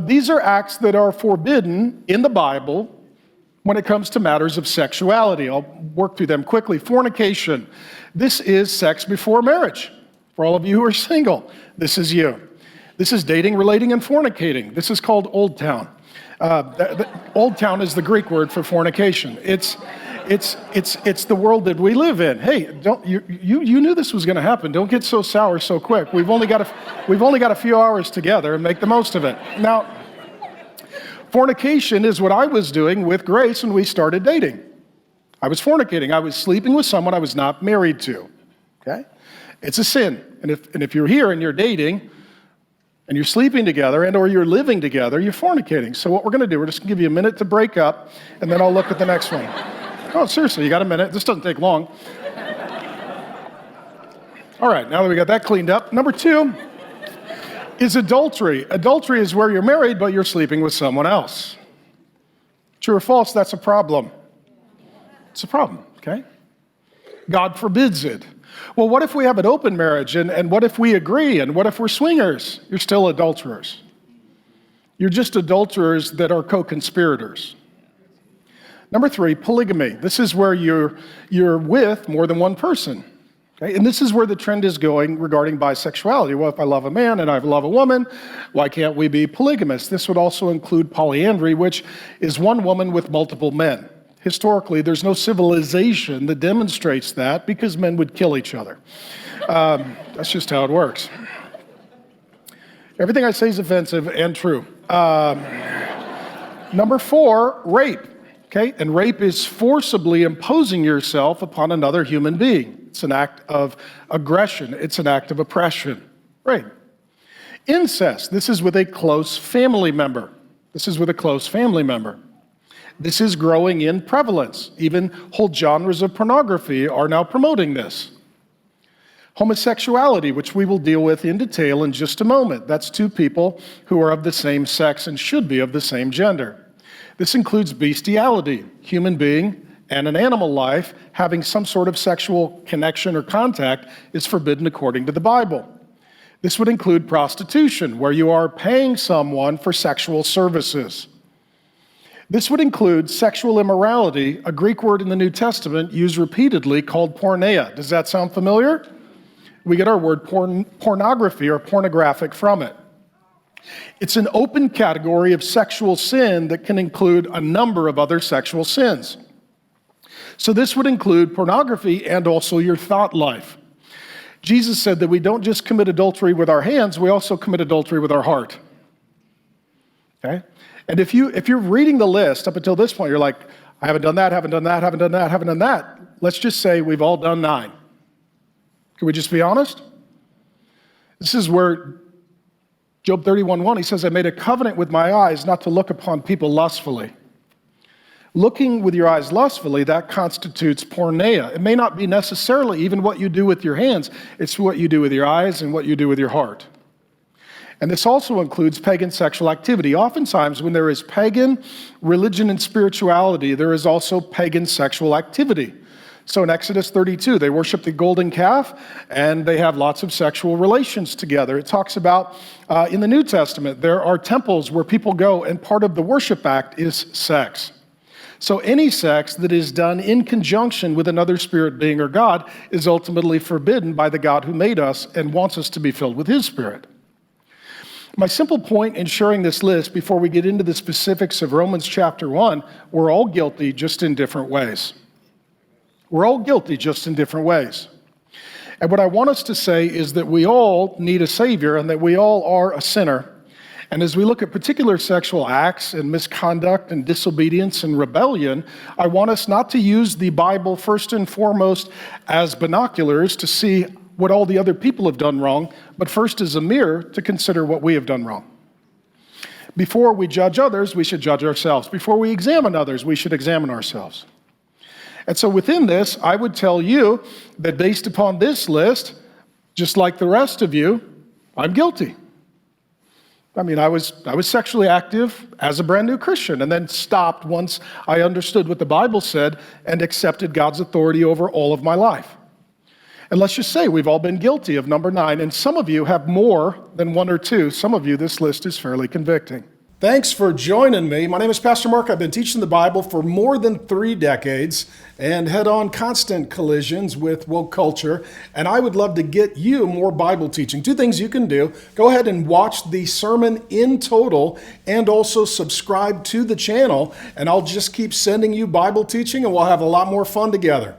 These are acts that are forbidden in the Bible when it comes to matters of sexuality. I'll work through them quickly. Fornication. This is sex before marriage. For all of you who are single, this is you. This is dating, relating, and fornicating. This is called Old Town. Old Town is the Greek word for fornication. It's the world that we live in. Hey, you knew this was going to happen. Don't get so sour so quick. We've only got a few hours together, and make the most of it. Now, fornication is what I was doing with Grace when we started dating. I was fornicating. I was sleeping with someone I was not married to. Okay, it's a sin. And if you're here and you're dating, and you're sleeping together and or you're living together, you're fornicating. So what we're going to do, we're just going to give you a minute to break up, and then I'll look at the next one. Oh, seriously, you got a minute. This doesn't take long. All right, now that we got that cleaned up. Number 2 is adultery. Adultery is where you're married, but you're sleeping with someone else. True or false, that's a problem. It's a problem, okay? God forbids it. Well, what if we have an open marriage, and what if we agree, and what if we're swingers? You're still adulterers. You're just adulterers that are co-conspirators. Number 3, polygamy. This is where you're with more than one person. Okay? And this is where the trend is going regarding bisexuality. Well, if I love a man and I love a woman, why can't we be polygamous? This would also include polyandry, which is one woman with multiple men. Historically, there's no civilization that demonstrates that because men would kill each other. That's just how it works. Everything I say is offensive and true. Number 4, rape. Okay, and rape is forcibly imposing yourself upon another human being. It's an act of aggression. It's an act of oppression. Rape. Incest. This is with a close family member. This is with a close family member. This is growing in prevalence. Even whole genres of pornography are now promoting this. Homosexuality, which we will deal with in detail in just a moment. That's 2 people who are of the same sex and should be of the same gender. This includes bestiality, human being and an animal life having some sort of sexual connection or contact is forbidden according to the Bible. This would include prostitution, where you are paying someone for sexual services. This would include sexual immorality, a Greek word in the New Testament used repeatedly called porneia. Does that sound familiar? We get our word pornography or pornographic from it. It's an open category of sexual sin that can include a number of other sexual sins. So this would include pornography and also your thought life. Jesus said that we don't just commit adultery with our hands, we also commit adultery with our heart. Okay? And if you're reading the list up until this point, you're like, I haven't done that, haven't done that, haven't done that, haven't done that. Let's just say we've all done 9. Can we just be honest? This is where Job 31:1, he says, I made a covenant with my eyes not to look upon people lustfully. Looking with your eyes lustfully, that constitutes porneia. It may not be necessarily even what you do with your hands. It's what you do with your eyes and what you do with your heart. And this also includes pagan sexual activity. Oftentimes, when there is pagan religion and spirituality, there is also pagan sexual activity. So in Exodus 32, they worship the golden calf, and they have lots of sexual relations together. It talks about, in the New Testament, there are temples where people go, and part of the worship act is sex. So any sex that is done in conjunction with another spirit being or God is ultimately forbidden by the God who made us and wants us to be filled with his Spirit. My simple point in sharing this list before we get into the specifics of Romans chapter 1, we're all guilty just in different ways. We're all guilty just in different ways. And what I want us to say is that we all need a Savior and that we all are a sinner. And as we look at particular sexual acts and misconduct and disobedience and rebellion, I want us not to use the Bible first and foremost as binoculars to see what all the other people have done wrong, but first as a mirror to consider what we have done wrong. Before we judge others, we should judge ourselves. Before we examine others, we should examine ourselves. And so within this, I would tell you that based upon this list, just like the rest of you, I'm guilty. I mean, I was sexually active as a brand new Christian and then stopped once I understood what the Bible said and accepted God's authority over all of my life. And let's just say we've all been guilty of number 9, and some of you have more than 1 or 2. Some of you, this list is fairly convicting. Thanks for joining me. My name is Pastor Mark. I've been teaching the Bible for more than 3 decades and head-on constant collisions with woke culture. And I would love to get you more Bible teaching. 2 things you can do. Go ahead and watch the sermon in total and also subscribe to the channel. And I'll just keep sending you Bible teaching and we'll have a lot more fun together.